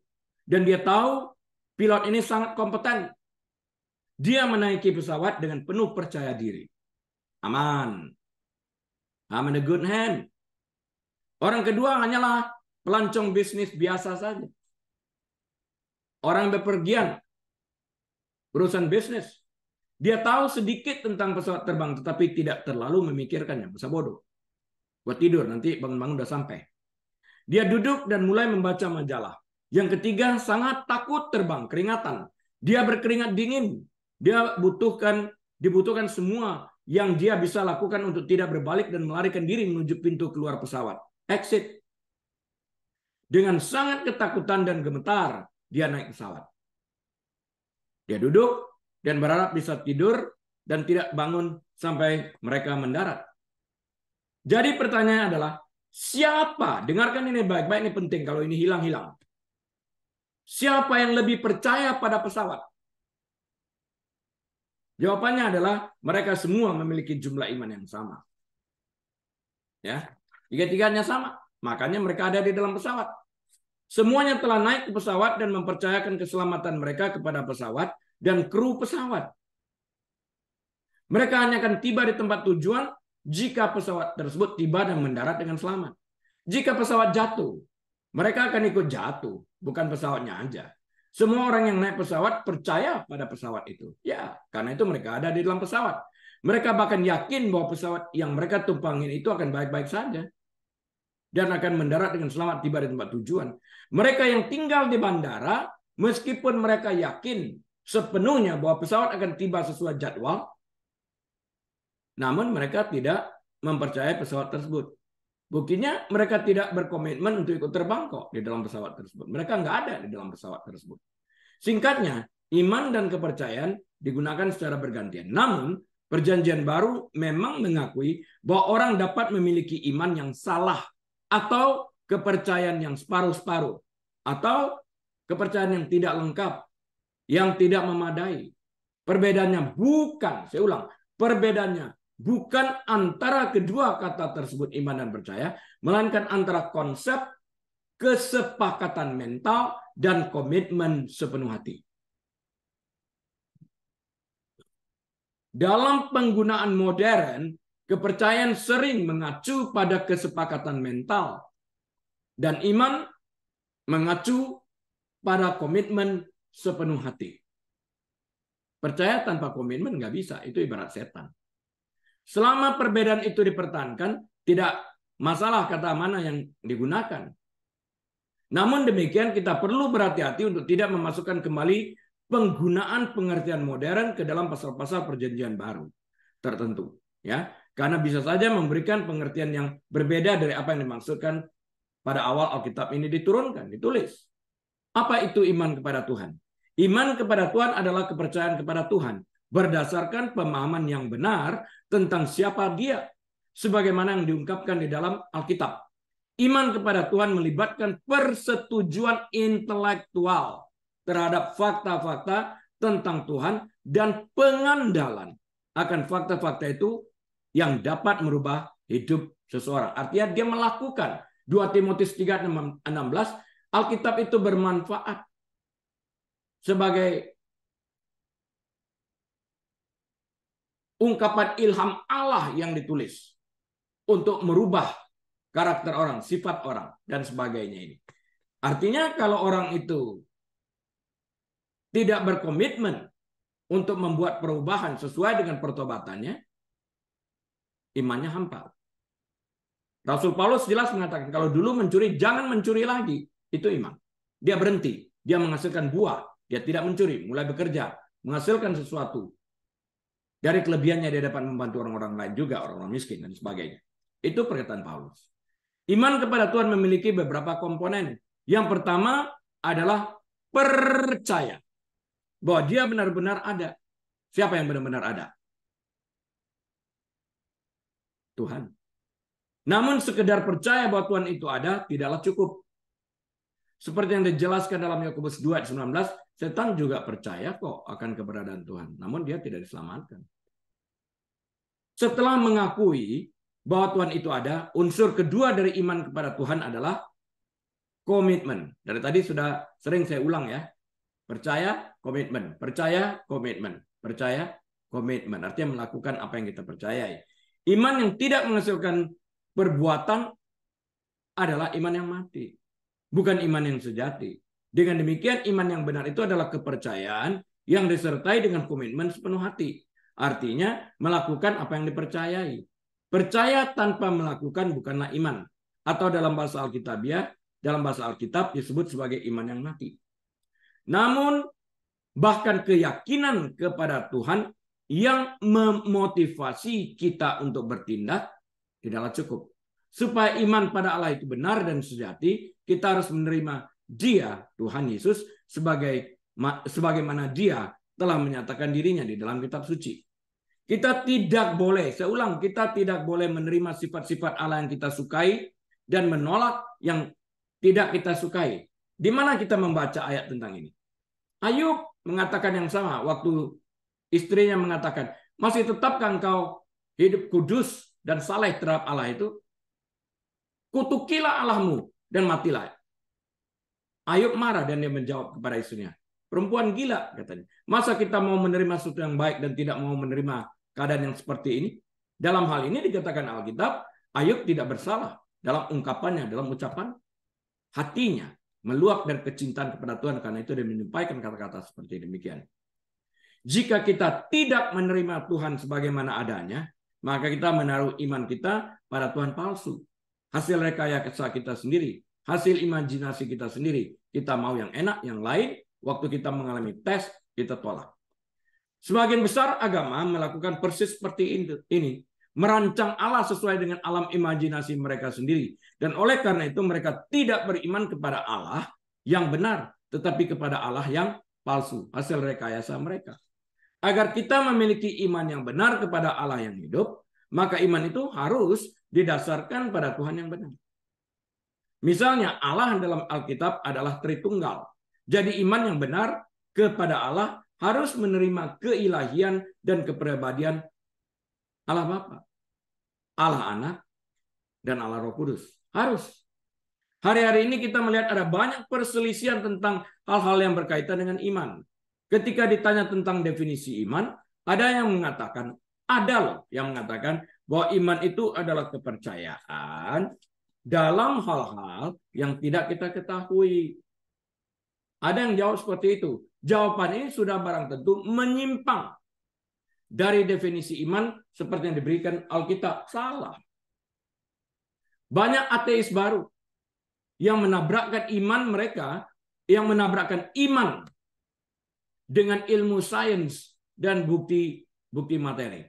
Dan dia tahu pilot ini sangat kompeten. Dia menaiki pesawat dengan penuh percaya diri. Aman. I'm in a good hand. Orang kedua hanyalah pelancong bisnis biasa saja. Orang bepergian, urusan bisnis. Dia tahu sedikit tentang pesawat terbang, tetapi tidak terlalu memikirkannya. Bisa bodoh. Buat tidur, nanti bangun-bangun udah sampai. Dia duduk dan mulai membaca majalah. Yang ketiga, sangat takut terbang, keringatan. Dia berkeringat dingin. Dia dibutuhkan semua yang dia bisa lakukan untuk tidak berbalik dan melarikan diri menuju pintu keluar pesawat. Exit. Dengan sangat ketakutan dan gemetar, dia naik pesawat. Dia duduk dan berharap bisa tidur dan tidak bangun sampai mereka mendarat. Jadi pertanyaannya adalah, siapa? Dengarkan ini baik-baik, ini penting kalau ini hilang-hilang. Siapa yang lebih percaya pada pesawat? Jawabannya adalah mereka semua memiliki jumlah iman yang sama. Ya, tiga-tiganya sama. Makanya mereka ada di dalam pesawat. Semuanya telah naik ke pesawat dan mempercayakan keselamatan mereka kepada pesawat dan kru pesawat. Mereka hanya akan tiba di tempat tujuan jika pesawat tersebut tiba dan mendarat dengan selamat. Jika pesawat jatuh, mereka akan ikut jatuh, bukan pesawatnya aja. Semua orang yang naik pesawat percaya pada pesawat itu. Ya, karena itu mereka ada di dalam pesawat. Mereka bahkan yakin bahwa pesawat yang mereka tumpangin itu akan baik-baik saja dan akan mendarat dengan selamat tiba di tempat tujuan. Mereka yang tinggal di bandara, meskipun mereka yakin sepenuhnya bahwa pesawat akan tiba sesuai jadwal, namun mereka tidak mempercayai pesawat tersebut. Buktinya mereka tidak berkomitmen untuk ikut terbang kok di dalam pesawat tersebut. Mereka nggak ada di dalam pesawat tersebut. Singkatnya, iman dan kepercayaan digunakan secara bergantian. Namun, Perjanjian Baru memang mengakui bahwa orang dapat memiliki iman yang salah atau kepercayaan yang separuh-separuh atau kepercayaan yang tidak lengkap, yang tidak memadai. Perbedaannya bukan, saya ulang, perbedaannya bukan antara kedua kata tersebut iman dan percaya, melainkan antara konsep kesepakatan mental dan komitmen sepenuh hati. Dalam penggunaan modern, kepercayaan sering mengacu pada kesepakatan mental dan iman mengacu pada komitmen sepenuh hati. Percaya tanpa komitmen nggak bisa, itu ibarat setan. Selama perbedaan itu dipertahankan, tidak masalah kata mana yang digunakan. Namun demikian kita perlu berhati-hati untuk tidak memasukkan kembali penggunaan pengertian modern ke dalam pasal-pasal Perjanjian Baru tertentu, ya, karena bisa saja memberikan pengertian yang berbeda dari apa yang dimaksudkan pada awal Alkitab ini diturunkan, ditulis. Apa itu iman kepada Tuhan? Iman kepada Tuhan adalah kepercayaan kepada Tuhan berdasarkan pemahaman yang benar tentang siapa Dia, sebagaimana yang diungkapkan di dalam Alkitab. Iman kepada Tuhan melibatkan persetujuan intelektual terhadap fakta-fakta tentang Tuhan dan pengandalan akan fakta-fakta itu yang dapat merubah hidup seseorang. Artinya dia melakukan 2 Timotius 3:16, Alkitab itu bermanfaat sebagai ungkapan ilham Allah yang ditulis untuk merubah karakter orang, sifat orang, dan sebagainya ini. Artinya kalau orang itu tidak berkomitmen untuk membuat perubahan sesuai dengan pertobatannya, imannya hampa. Rasul Paulus jelas mengatakan kalau dulu mencuri jangan mencuri lagi. Itu iman. Dia berhenti, dia menghasilkan buah, dia tidak mencuri, mulai bekerja, menghasilkan sesuatu. Dari kelebihannya dia dapat membantu orang-orang lain juga, orang-orang miskin dan sebagainya. Itu perkataan Paulus. Iman kepada Tuhan memiliki beberapa komponen. Yang pertama adalah percaya bahwa dia benar-benar ada. Siapa yang benar-benar ada? Tuhan. Namun sekedar percaya bahwa Tuhan itu ada tidaklah cukup. Seperti yang dijelaskan dalam Yakobus 2 ayat 19, setan juga percaya kok akan keberadaan Tuhan, namun dia tidak diselamatkan. Setelah mengakui bahwa Tuhan itu ada, unsur kedua dari iman kepada Tuhan adalah komitmen. Dari tadi sudah sering saya ulang ya. Percaya, komitmen. Percaya, komitmen. Percaya, komitmen. Artinya melakukan apa yang kita percayai. Iman yang tidak menghasilkan perbuatan adalah iman yang mati. Bukan iman yang sejati. Dengan demikian, iman yang benar itu adalah kepercayaan yang disertai dengan komitmen sepenuh hati. Artinya, melakukan apa yang dipercayai. Percaya tanpa melakukan bukanlah iman. Atau dalam bahasa Alkitabiah, dalam bahasa Alkitab disebut sebagai iman yang mati. Namun, bahkan keyakinan kepada Tuhan yang memotivasi kita untuk bertindak tidaklah cukup. Supaya iman pada Allah itu benar dan sejati, kita harus menerima Dia, Tuhan Yesus, sebagaimana Dia telah menyatakan dirinya di dalam kitab suci. Kita tidak boleh, saya ulang, kita tidak boleh menerima sifat-sifat Allah yang kita sukai dan menolak yang tidak kita sukai. Di mana kita membaca ayat tentang ini? Ayub mengatakan yang sama waktu istrinya mengatakan, masih tetapkah engkau hidup kudus dan saleh terhadap Allah itu? Kutukilah Allahmu dan matilah. Ayub marah dan dia menjawab kepada istrinya, perempuan gila katanya. Masa kita mau menerima sesuatu yang baik dan tidak mau menerima keadaan yang seperti ini? Dalam hal ini dikatakan Alkitab, Ayub tidak bersalah dalam ungkapannya, dalam ucapan hatinya meluap dari kecintaan kepada Tuhan, karena itu dia menyampaikan kata-kata seperti demikian. Jika kita tidak menerima Tuhan sebagaimana adanya, maka kita menaruh iman kita pada Tuhan palsu. Hasil rekayasa kita sendiri, hasil imajinasi kita sendiri. Kita mau yang enak, yang lain, waktu kita mengalami tes, kita tolak. Sebagian besar agama melakukan persis seperti ini. Merancang Allah sesuai dengan alam imajinasi mereka sendiri. Dan oleh karena itu mereka tidak beriman kepada Allah yang benar, tetapi kepada Allah yang palsu. Hasil rekayasa mereka. Agar kita memiliki iman yang benar kepada Allah yang hidup, maka iman itu harus didasarkan pada Tuhan yang benar. Misalnya Allah dalam Alkitab adalah Tritunggal. Jadi iman yang benar kepada Allah harus menerima keilahian dan kepribadian Allah Bapa, Allah Anak, dan Allah Roh Kudus. Harus. Hari-hari ini kita melihat ada banyak perselisihan tentang hal-hal yang berkaitan dengan iman. Ketika ditanya tentang definisi iman, ada yang mengatakan, ada loh yang mengatakan bahwa iman itu adalah kepercayaan dalam hal-hal yang tidak kita ketahui. Ada yang jawab seperti itu. Jawaban ini sudah barang tentu menyimpang dari definisi iman seperti yang diberikan Alkitab. Salah. Banyak ateis baru yang menabrakkan iman mereka, yang menabrakkan iman dengan ilmu sains dan bukti materi.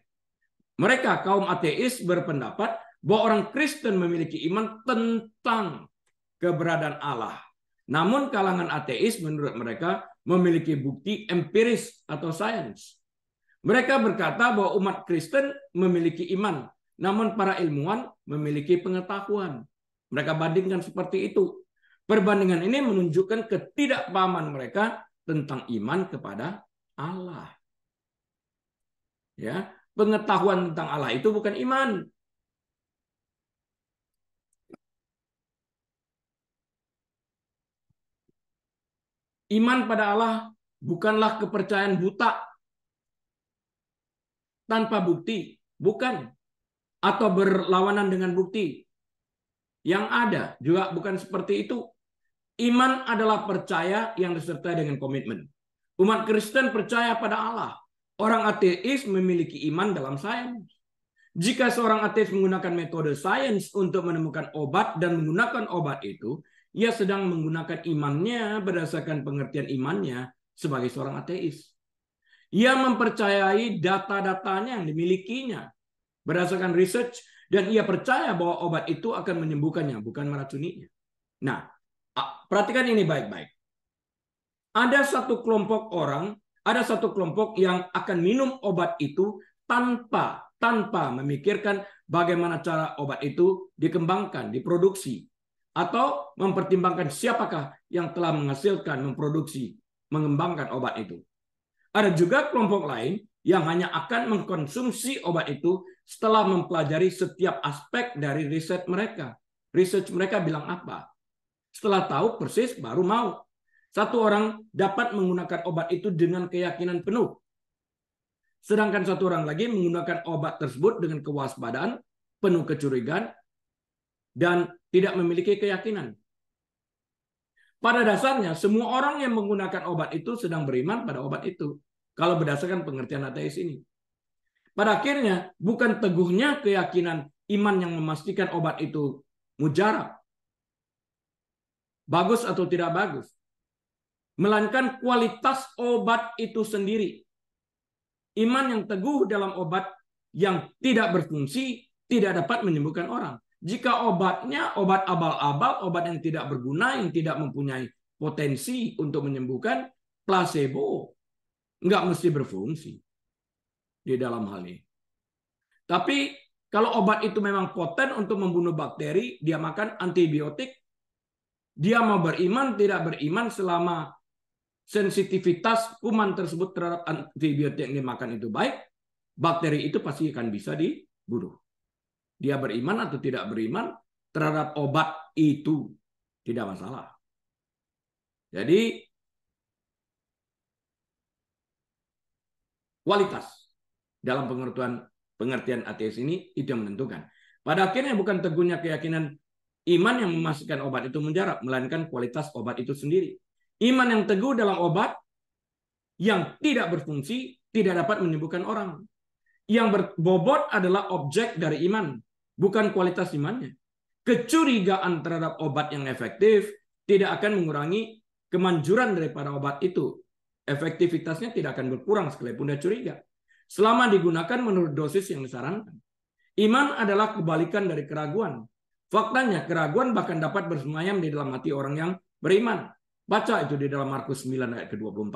Mereka, kaum ateis, berpendapat bahwa orang Kristen memiliki iman tentang keberadaan Allah. Namun kalangan ateis menurut mereka memiliki bukti empiris atau sains. Mereka berkata bahwa umat Kristen memiliki iman, namun para ilmuwan memiliki pengetahuan. Mereka bandingkan seperti itu. Perbandingan ini menunjukkan ketidakpahaman mereka tentang iman kepada Allah. Ya, pengetahuan tentang Allah itu bukan iman. Iman pada Allah bukanlah kepercayaan buta tanpa bukti, bukan. Atau berlawanan dengan bukti. Yang ada juga bukan seperti itu. Iman adalah percaya yang disertai dengan komitmen. Umat Kristen percaya pada Allah. Orang ateis memiliki iman dalam sains. Jika seorang ateis menggunakan metode sains untuk menemukan obat dan menggunakan obat itu, ia sedang menggunakan imannya berdasarkan pengertian imannya sebagai seorang ateis. Ia mempercayai data-datanya yang dimilikinya berdasarkan research, dan ia percaya bahwa obat itu akan menyembuhkannya, bukan meracuninya. Nah, perhatikan ini baik-baik. Ada satu kelompok orang, ada satu kelompok yang akan minum obat itu tanpa memikirkan bagaimana cara obat itu dikembangkan, diproduksi, atau mempertimbangkan siapakah yang telah menghasilkan, memproduksi, mengembangkan obat itu. Ada juga kelompok lain yang hanya akan mengkonsumsi obat itu setelah mempelajari setiap aspek dari riset mereka. Research mereka bilang apa? Setelah tahu persis baru mau. Satu orang dapat menggunakan obat itu dengan keyakinan penuh. Sedangkan satu orang lagi menggunakan obat tersebut dengan kewaspadaan, penuh kecurigaan, dan tidak memiliki keyakinan. Pada dasarnya, semua orang yang menggunakan obat itu sedang beriman pada obat itu. Kalau berdasarkan pengertian ateis ini. Pada akhirnya, bukan teguhnya keyakinan iman yang memastikan obat itu mujarab, bagus atau tidak bagus, melainkan kualitas obat itu sendiri. Iman yang teguh dalam obat yang tidak berfungsi tidak dapat menyembuhkan orang. Jika obatnya obat abal-abal, obat yang tidak berguna, yang tidak mempunyai potensi untuk menyembuhkan, placebo, nggak mesti berfungsi di dalam hal ini. Tapi kalau obat itu memang poten untuk membunuh bakteri, dia makan antibiotik, dia mau beriman, tidak beriman selama sensitivitas kuman tersebut terhadap antibiotik yang dimakan itu baik, bakteri itu pasti akan bisa dibunuh. Dia beriman atau tidak beriman terhadap obat itu tidak masalah. Jadi kualitas dalam pengertian ateis ini itu yang menentukan. Pada akhirnya bukan teguhnya keyakinan iman yang memastikan obat itu mujarab, melainkan kualitas obat itu sendiri. Iman yang teguh dalam obat yang tidak berfungsi tidak dapat menyembuhkan orang. Yang berbobot adalah objek dari iman, bukan kualitas imannya. Kecurigaan terhadap obat yang efektif tidak akan mengurangi kemanjuran daripada obat itu. Efektivitasnya tidak akan berkurang sekalipun dia curiga, selama digunakan menurut dosis yang disarankan. Iman adalah kebalikan dari keraguan. Faktanya, keraguan bahkan dapat bersemayam di dalam hati orang yang beriman. Baca itu di dalam Markus 9 ayat ke-24.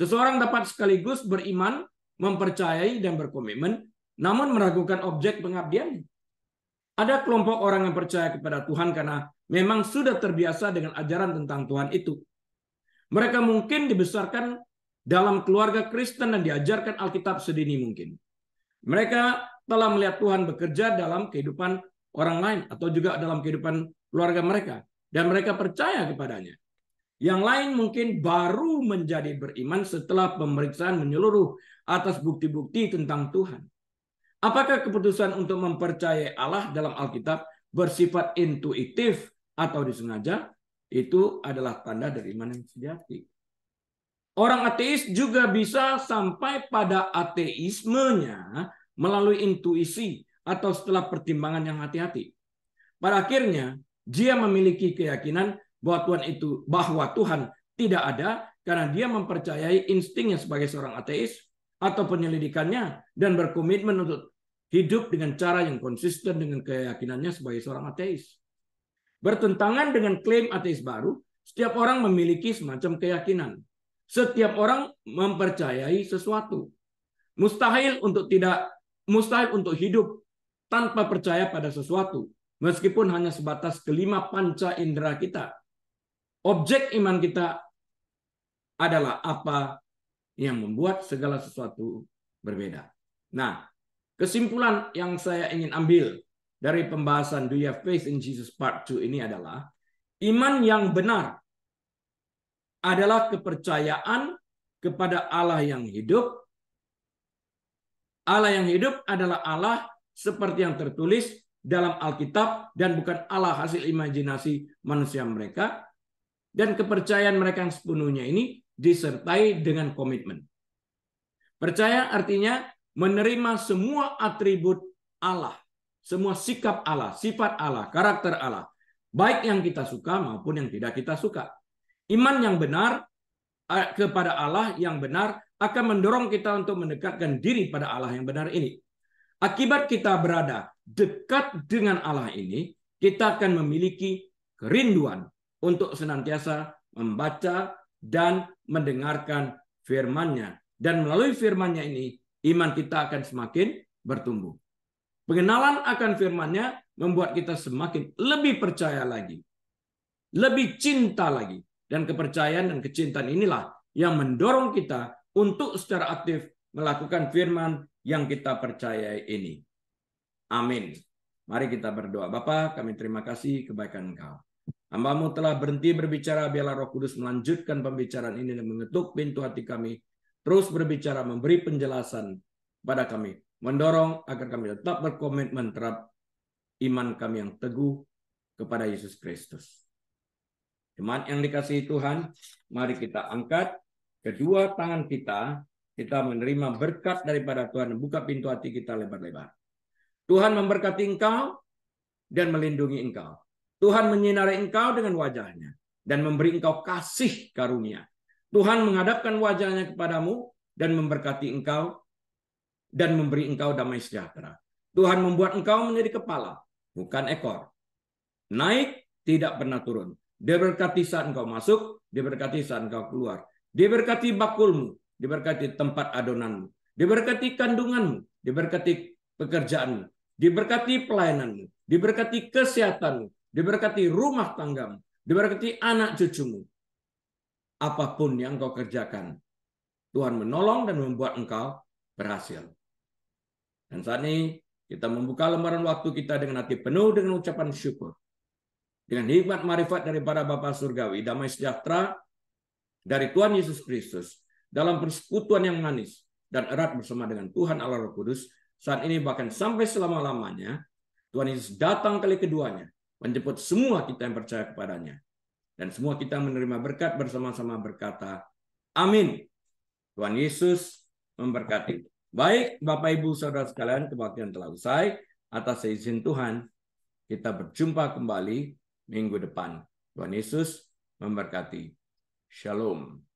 Seseorang dapat sekaligus beriman, mempercayai dan berkomitmen, namun meragukan objek pengabdiannya. Ada kelompok orang yang percaya kepada Tuhan karena memang sudah terbiasa dengan ajaran tentang Tuhan itu. Mereka mungkin dibesarkan dalam keluarga Kristen dan diajarkan Alkitab sedini mungkin. Mereka telah melihat Tuhan bekerja dalam kehidupan orang lain atau juga dalam kehidupan keluarga mereka, dan mereka percaya kepadanya. Yang lain mungkin baru menjadi beriman setelah pemeriksaan menyeluruh atas bukti-bukti tentang Tuhan. Apakah keputusan untuk mempercayai Allah dalam Alkitab bersifat intuitif atau disengaja? Itu adalah tanda dari iman yang sejati. Orang ateis juga bisa sampai pada ateismenya melalui intuisi atau setelah pertimbangan yang hati-hati. Pada akhirnya, dia memiliki keyakinan bahwa Tuhan tidak ada karena dia mempercayai instingnya sebagai seorang ateis atau penyelidikannya dan berkomitmen untuk hidup dengan cara yang konsisten dengan keyakinannya sebagai seorang ateis. Bertentangan dengan klaim ateis baru, setiap orang memiliki semacam keyakinan. Setiap orang mempercayai sesuatu. Mustahil untuk hidup tanpa percaya pada sesuatu, meskipun hanya sebatas kelima panca indera kita. Objek iman kita adalah apa yang membuat segala sesuatu berbeda. Nah, kesimpulan yang saya ingin ambil dari pembahasan Do You Have Faith in Jesus Part 2 ini adalah iman yang benar adalah kepercayaan kepada Allah yang hidup. Allah yang hidup adalah Allah seperti yang tertulis dalam Alkitab dan bukan Allah hasil imajinasi manusia mereka. Dan kepercayaan mereka yang sepenuhnya ini disertai dengan komitmen. Percaya artinya menerima semua atribut Allah, semua sikap Allah, sifat Allah, karakter Allah, baik yang kita suka maupun yang tidak kita suka. Iman yang benar kepada Allah yang benar akan mendorong kita untuk mendekatkan diri pada Allah yang benar ini. Akibat kita berada dekat dengan Allah ini, kita akan memiliki kerinduan untuk senantiasa membaca dan mendengarkan firman-Nya. Dan melalui firman-Nya ini, iman kita akan semakin bertumbuh. Pengenalan akan firman-Nya membuat kita semakin lebih percaya lagi, lebih cinta lagi. Dan kepercayaan dan kecintaan inilah yang mendorong kita untuk secara aktif melakukan firman yang kita percayai ini. Amin. Mari kita berdoa. Bapa, kami terima kasih kebaikan Engkau. Hamba-Mu telah berhenti berbicara, biarlah Roh Kudus melanjutkan pembicaraan ini dan mengetuk pintu hati kami. Terus berbicara, memberi penjelasan pada kami. Mendorong agar kami tetap berkomitmen terhadap iman kami yang teguh kepada Yesus Kristus. Jemaat yang dikasihi Tuhan, mari kita angkat kedua tangan kita menerima berkat daripada Tuhan, buka pintu hati kita lebar-lebar. Tuhan memberkati engkau dan melindungi engkau. Tuhan menyinari engkau dengan wajah-Nya dan memberi engkau kasih karunia. Tuhan menghadapkan wajah-Nya kepadamu dan memberkati engkau dan memberi engkau damai sejahtera. Tuhan membuat engkau menjadi kepala, bukan ekor. Naik, tidak pernah turun. Diberkati saat engkau masuk, diberkati saat engkau keluar. Diberkati bakulmu, diberkati tempat adonanmu, diberkati kandunganmu, diberkati pekerjaanmu, diberkati pelayananmu, diberkati kesehatanmu, diberkati rumah tanggamu, diberkati anak cucumu. Apapun yang engkau kerjakan, Tuhan menolong dan membuat engkau berhasil. Dan saat ini kita membuka lembaran waktu kita dengan hati penuh dengan ucapan syukur. Dengan hikmat marifat daripada Bapa Surgawi, damai sejahtera dari Tuhan Yesus Kristus, dalam persekutuan yang manis dan erat bersama dengan Tuhan Allah Roh Kudus, saat ini bahkan sampai selama-lamanya, Tuhan Yesus datang kali keduanya, menjemput semua kita yang percaya kepadanya. Dan semua kita menerima berkat bersama-sama berkata, amin. Tuhan Yesus memberkati. Baik, Bapak Ibu Saudara sekalian, kebaktian telah usai. Atas izin Tuhan, kita berjumpa kembali minggu depan. Tuhan Yesus memberkati. Shalom.